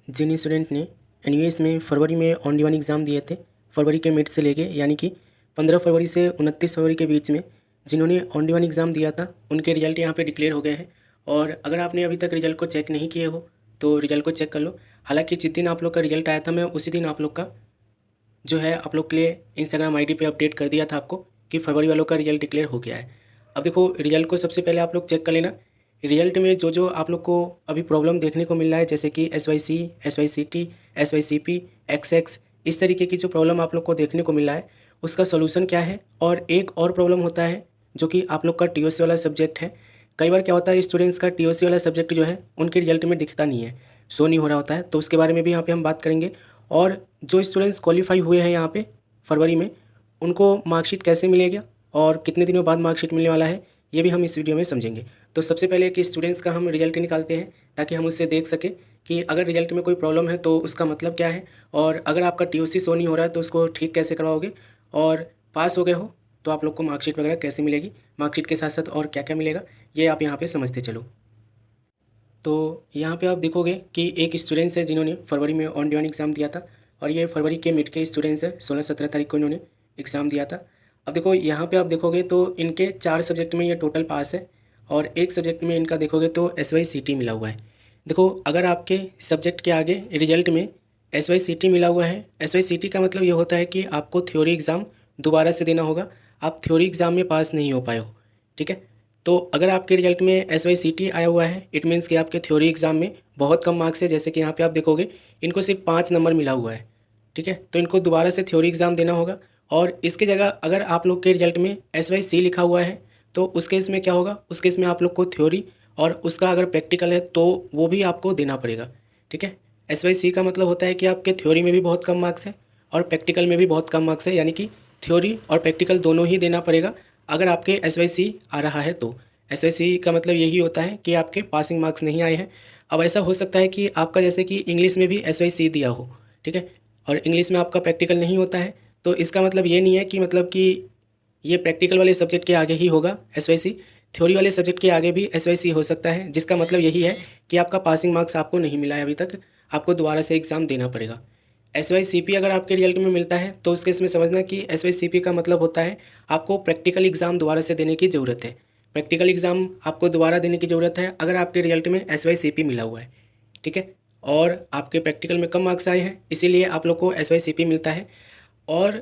जिन student ने NUS में फरवरी में ऑन डिमांड एग्ज़ाम दिए थे, फरवरी के मिड से लेके यानी कि 15 फरवरी से 29 फरवरी के बीच में जिन्होंने ऑन डिमांड एग्ज़ाम दिया था, उनके रिजल्ट यहाँ पे डिक्लेयर हो गए हैं। और अगर आपने अभी तक रिजल्ट को चेक नहीं किए हो तो रिजल्ट को चेक कर लो। हालांकि जिस दिन आप लोग का रिजल्ट आया था, मैं उसी दिन आप लोग का जो है आप लोग के लिए इंस्टाग्राम आईडी पे अपडेट कर दिया था आपको कि फरवरी वालों का रिजल्ट डिक्लेयर हो गया है। अब देखो, रिजल्ट को सबसे पहले आप लोग चेक कर लेना। रिजल्ट में जो जो आप लोग को अभी प्रॉब्लम देखने को मिल रहा है, जैसे कि SYC, SYCT, SYCP, XX, इस तरीके की जो प्रॉब्लम आप लोग को देखने को मिल रहा है, उसका सोल्यूशन क्या है। और एक और प्रॉब्लम होता है जो कि आप लोग का TOC वाला सब्जेक्ट है। कई बार क्या होता है, स्टूडेंट्स का TOC वाला सब्जेक्ट जो है उनके रिजल्ट में दिखता नहीं है, शो नहीं हो रहा होता है, तो उसके बारे में भी यहाँ पे हम बात करेंगे। और जो स्टूडेंट्स क्वालिफाई हुए हैं यहाँ पे फरवरी में, उनको मार्कशीट कैसे मिलेगा और कितने दिनों बाद मार्कशीट मिलने वाला है, ये भी हम इस वीडियो में समझेंगे। तो सबसे पहले कि स्टूडेंट्स का हम रिजल्ट निकालते हैं ताकि हम उससे देख सकें कि अगर रिजल्ट में कोई प्रॉब्लम है तो उसका मतलब क्या है, और अगर आपका TOC शो नहीं हो रहा है तो उसको ठीक कैसे करवाओगे, और पास हो गए हो तो आप लोग को मार्कशीट वगैरह कैसे मिलेगी, मार्कशीट के साथ साथ और क्या क्या मिलेगा, ये आप यहाँ पे समझते चलो। तो यहाँ पे आप देखोगे कि एक स्टूडेंट्स है जिन्होंने फरवरी में ऑन डिमांड एग्ज़ाम दिया था, और ये फरवरी के मिड के स्टूडेंट्स है, 16-17 तारीख को इन्होंने एग्ज़ाम दिया था। अब देखो, यहाँ पे आप देखोगे तो इनके 4 सब्जेक्ट में ये टोटल पास है, और एक सब्जेक्ट में इनका देखोगे तो SYCT मिला हुआ है। देखो, अगर आपके सब्जेक्ट के आगे रिजल्ट में SYCT मिला हुआ है, SYCT का मतलब ये होता है कि आपको थ्योरी एग्ज़ाम दोबारा से देना होगा, आप थ्योरी एग्ज़ाम में पास नहीं हो पाए हो, ठीक है। तो अगर आपके रिजल्ट में SYCT आया हुआ है, इट मीन्स कि आपके थ्योरी एग्ज़ाम में बहुत कम मार्क्स है। जैसे कि यहाँ पे आप देखोगे इनको सिर्फ 5 नंबर मिला हुआ है, ठीक है। तो इनको दोबारा से थ्योरी एग्ज़ाम देना होगा, और इसके जगह अगर आप लोग के रिजल्ट में SYC लिखा हुआ है तो उस केस में क्या होगा, उस केस में आप लोग को थ्योरी और उसका अगर प्रैक्टिकल है तो वो भी आपको देना पड़ेगा, ठीक है। SYC का मतलब होता है कि आपके थ्योरी में भी बहुत कम मार्क्स है और प्रैक्टिकल में भी बहुत कम मार्क्स है, यानी कि थ्योरी और प्रैक्टिकल दोनों ही देना पड़ेगा अगर आपके SYC आ रहा है तो। SYC का मतलब यही होता है कि आपके पासिंग मार्क्स नहीं आए हैं। अब ऐसा हो सकता है कि आपका जैसे कि इंग्लिश में भी SYC दिया हो, ठीक है, और इंग्लिश में आपका प्रैक्टिकल नहीं होता है, तो इसका मतलब ये नहीं है कि मतलब कि ये प्रैक्टिकल वाले सब्जेक्ट के आगे ही होगा SYC, थ्योरी वाले सब्जेक्ट के आगे भी SYC हो सकता है, जिसका मतलब यही है कि आपका पासिंग मार्क्स आपको नहीं मिला है अभी तक, आपको दोबारा से एग्ज़ाम देना पड़ेगा। SYCP अगर आपके रिजल्ट में मिलता है तो उस केस में समझना कि SYCP का मतलब होता है आपको प्रैक्टिकल एग्ज़ाम दोबारा से देने की ज़रूरत है। प्रैक्टिकल एग्ज़ाम आपको दोबारा देने की ज़रूरत है अगर आपके रिजल्ट में SYCP मिला हुआ है, ठीक है, और आपके प्रैक्टिकल में कम मार्क्स आए हैं, इसीलिए आप लोग को SYCP मिलता है। और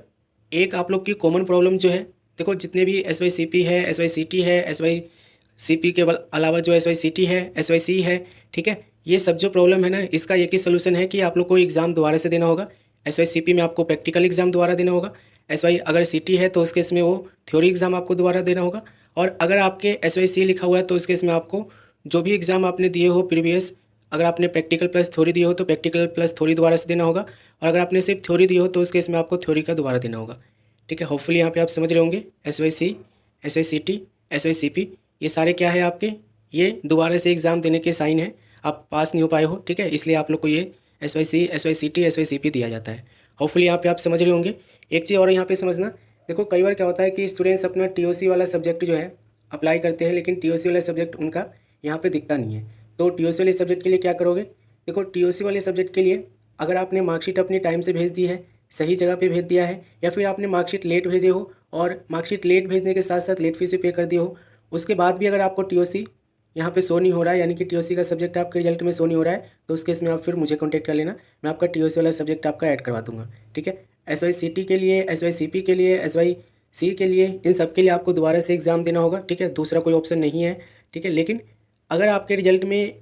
एक आप लोग की कॉमन प्रॉब्लम जो है, देखो जितने भी SYCP है, SYCT है, SYCP के अलावा जो SYCT है, SYC है, ठीक है, ये सब जो प्रॉब्लम है ना, इसका एक ही सोल्यूशन है कि आप लोग को एग्ज़ाम दोबारा से देना होगा। SYCP में आपको प्रैक्टिकल एग्ज़ाम दोबारा देना होगा, अगर CT है तो उस केस में वो थ्योरी एग्ज़ाम आपको दोबारा देना होगा, और अगर आपके SYC लिखा हुआ है तो उस केस में आपको जो भी एग्ज़ाम आपने दिए हो प्रीवियस, अगर आपने प्रैक्टिकल प्लस थ्योरी दिए हो तो प्रैक्टिकल प्लस थ्योरी दोबारा से देना होगा, और अगर आपने सिर्फ थ्योरी दी हो तो उस केस में आपको थ्योरी का दोबारा देना होगा, ठीक है। होपफुली यहाँ पे आप समझ रहे होंगे। SYC, SYCT, SYCP, ये सारे क्या है आपके, ये दोबारा से एग्ज़ाम देने के साइन है, आप पास नहीं हो पाए हो, ठीक है, इसलिए आप लोग को ये SYC, SYCT, SYCP दिया जाता है। होपफुली यहाँ पे आप समझ रहे होंगे। एक चीज़ और यहाँ पे समझना, देखो कई बार क्या होता है कि स्टूडेंट्स अपना TOC वाला सब्जेक्ट जो है अप्लाई करते हैं, लेकिन TOC वाला सब्जेक्ट उनका यहाँ पे दिखता नहीं है। तो TOC वाले सब्जेक्ट के लिए क्या करोगे, देखो TOC वाले सब्जेक्ट के लिए अगर आपने मार्कशीट अपने टाइम से भेज दी है, सही जगह पे भेज दिया है, या फिर आपने मार्कशीट लेट भेजे हो और मार्कशीट लेट भेजने के साथ साथ लेट फीस भी पे कर दी हो, उसके बाद भी अगर आपको TOC यहाँ पे शो नहीं हो रहा है, यानी कि TOC का सब्जेक्ट आपके रिजल्ट में शो नहीं हो रहा है, तो उस केस में आप फिर मुझे कॉन्टैक्ट कर लेना, मैं आपका TOC वाला सब्जेक्ट आपका ऐड करवा दूँगा, ठीक है। SYCT के लिए, SYCP के लिए, SYC के लिए, इन सब के लिए आपको दोबारा से एग्ज़ाम देना होगा, ठीक है, दूसरा कोई ऑप्शन नहीं है, ठीक है। लेकिन अगर आपके रिजल्ट में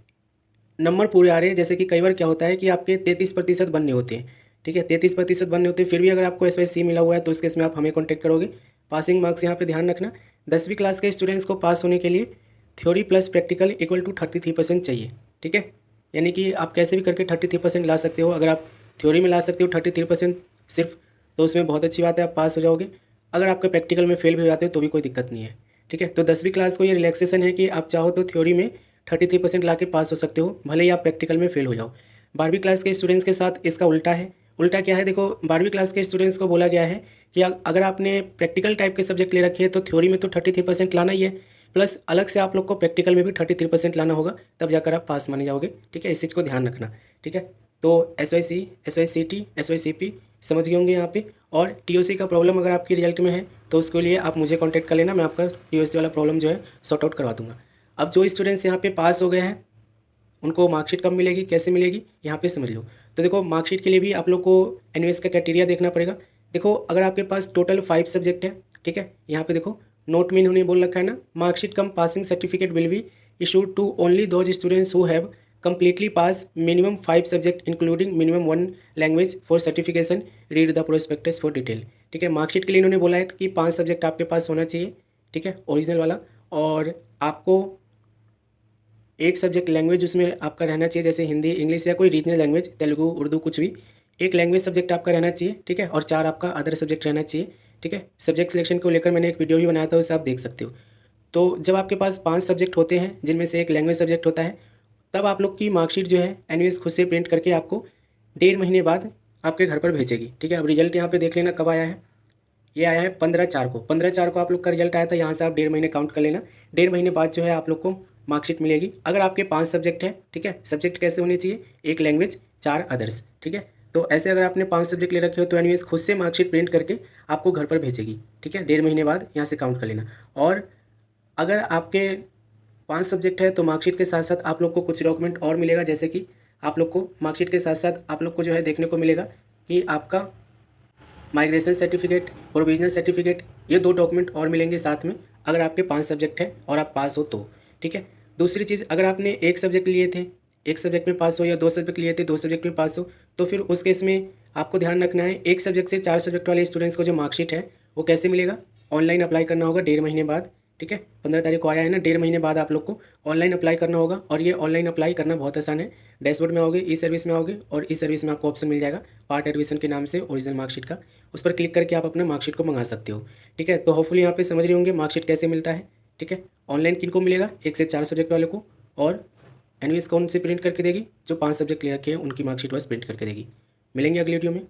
नंबर पूरे आ रहे हैं, जैसे कि कई बार क्या होता है कि आपके 33% बनने होते हैं, ठीक है, 33% बनने होते हैं, फिर भी अगर आपको SYC मिला हुआ है तो उस केस में आप हमें कॉन्टैक्ट करोगे। पासिंग मार्क्स यहाँ पे ध्यान रखना, 10वीं क्लास के स्टूडेंट्स को पास होने के लिए theory plus practical equal to 33% चाहिए, ठीक है, यानी कि आप कैसे भी करके 33% ला सकते हो। अगर आप थ्योरी में ला सकते हो 33% सिर्फ, तो उसमें बहुत अच्छी बात है, आप पास हो जाओगे। अगर आपके प्रैक्टिकल में फेल भी हो जाते हो तो भी कोई दिक्कत नहीं है, ठीक है। तो 10वीं क्लास को ये रिलैक्सेशन है कि आप चाहो तो थ्योरी में 33% ला के पास हो सकते हो, भले ही आप प्रैक्टिकल में फेल हो जाओ। 12वीं क्लास के स्टूडेंट्स के साथ इसका उल्टा है। उल्टा क्या है, देखो 12वीं क्लास के स्टूडेंट्स को बोला गया है कि अगर आपने प्रैक्टिकल टाइप के सब्जेक्ट ले रखे हैं तो थ्योरी में तो 33% लाना ही है, प्लस अलग से आप लोग को प्रैक्टिकल में भी 33% लाना होगा, तब जाकर आप पास माने जाओगे, ठीक है, इस चीज़ को ध्यान रखना, ठीक है। तो SYC, SYCT, SYCP समझ गए होंगे यहाँ पे। और TOC का प्रॉब्लम अगर आपकी रिजल्ट में है तो उसके लिए आप मुझे कॉन्टैक्ट कर लेना, मैं आपका TOC वाला प्रॉब्लम जो है सॉर्ट आउट करवा दूँगा। अब जो स्टूडेंट्स यहाँ पे पास हो गए हैं उनको मार्कशीट कब मिलेगी, कैसे मिलेगी, यहाँ पे समझ लो। तो देखो मार्कशीट के लिए भी आप लोग को NUS का क्राइटेरिया देखना पड़ेगा। देखो अगर आपके पास टोटल 5 सब्जेक्ट है, ठीक है, यहाँ पे देखो नोट में इन्होंने बोल रखा है ना, marksheet cum passing certificate will be issued to only those students who have completely pass minimum 5 subject including minimum 1 language for certification, read the prospectus for detail। ठीक है, मार्कशीट के लिए इन्होंने बोला है कि 5 सब्जेक्ट आपके पास होना चाहिए, ठीक है, ओरिजिनल वाला, और आपको एक सब्जेक्ट लैंग्वेज उसमें आपका रहना चाहिए, जैसे हिंदी, इंग्लिश या कोई रीजनल लैंग्वेज, तेलुगु, उर्दू, कुछ भी एक लैंग्वेज सब्जेक्ट आपका रहना चाहिए, ठीक है, और 4 आपका अदर सब्जेक्ट रहना चाहिए, ठीक है। सब्जेक्ट सिलेक्शन को लेकर मैंने एक वीडियो भी बनाया था, उसे आप देख सकते हो। तो जब आपके पास 5 सब्जेक्ट होते हैं जिनमें से एक लैंग्वेज सब्जेक्ट होता है, तब आप लोग की मार्कशीट जो है NUS खुद से प्रिंट करके आपको 1.5 महीने बाद आपके घर पर भेजेगी, ठीक है। अब रिजल्ट यहाँ पे देख लेना कब आया है, ये आया है 15/4 को। 15/4 को आप लोग का रिजल्ट आया था, यहाँ से आप 1.5 महीने काउंट कर लेना। 1.5 महीने बाद जो है आप लोग को मार्कशीट मिलेगी। अगर आपके 5 सब्जेक्ट है, ठीक है, सब्जेक्ट कैसे होने चाहिए, एक लैंग्वेज, 4 अदर्स, ठीक है। तो ऐसे अगर आपने 5 सब्जेक्ट ले रखे हो तो NUS खुद से मार्कशीट प्रिंट करके आपको घर पर भेजेगी, ठीक है। 1.5 महीने बाद यहाँ से काउंट कर लेना। और अगर आपके 5 सब्जेक्ट है तो मार्कशीट के साथ साथ आप लोग को कुछ डॉक्यूमेंट और मिलेगा, जैसे कि आप लोग को मार्कशीट के साथ साथ आप लोग को जो है देखने को मिलेगा कि आपका माइग्रेशन सर्टिफिकेट, प्रोविजनल सर्टिफिकेट, ये 2 डॉक्यूमेंट और मिलेंगे साथ में, अगर आपके 5 सब्जेक्ट है और आप पास हो तो, ठीक है। दूसरी चीज़, अगर आपने एक सब्जेक्ट लिए थे, एक सब्जेक्ट में पास हो, या 2 सब्जेक्ट लिए थे, 2 सब्जेक्ट में पास हो, तो फिर उस केस में आपको ध्यान रखना है, एक सब्जेक्ट से 4 सब्जेक्ट वाले स्टूडेंट्स को जो मार्कशीट है वो कैसे मिलेगा, ऑनलाइन अप्लाई करना होगा 1.5 महीने बाद, ठीक है। 15 तारीख को आया है ना, 1.5 महीने बाद आप लोग को ऑनलाइन अप्लाई करना होगा। और ये ऑनलाइन अप्लाई करना बहुत आसान है। डैशबोर्ड में आओगे, ई सर्विस में आओगे, और ई सर्विस में आपको ऑप्शन मिल जाएगा पार्ट एडमिशन के नाम से ओरिजिनल मार्कशीट का, उस पर क्लिक करके आप अपना मार्कशीट को मंगा सकते हो, ठीक है। तो होपफुली यहाँ पे समझ रहे होंगे मार्कशीट कैसे मिलता है, ठीक है। ऑनलाइन किन को मिलेगा, 1 से 4 सब्जेक्ट वाले को, और NUS कौन से प्रिंट करके देगी, जो 5 सब्जेक्ट ले रखे हैं उनकी मार्कशीट बस प्रिंट करके देगी। मिलेंगे अगली वीडियो में।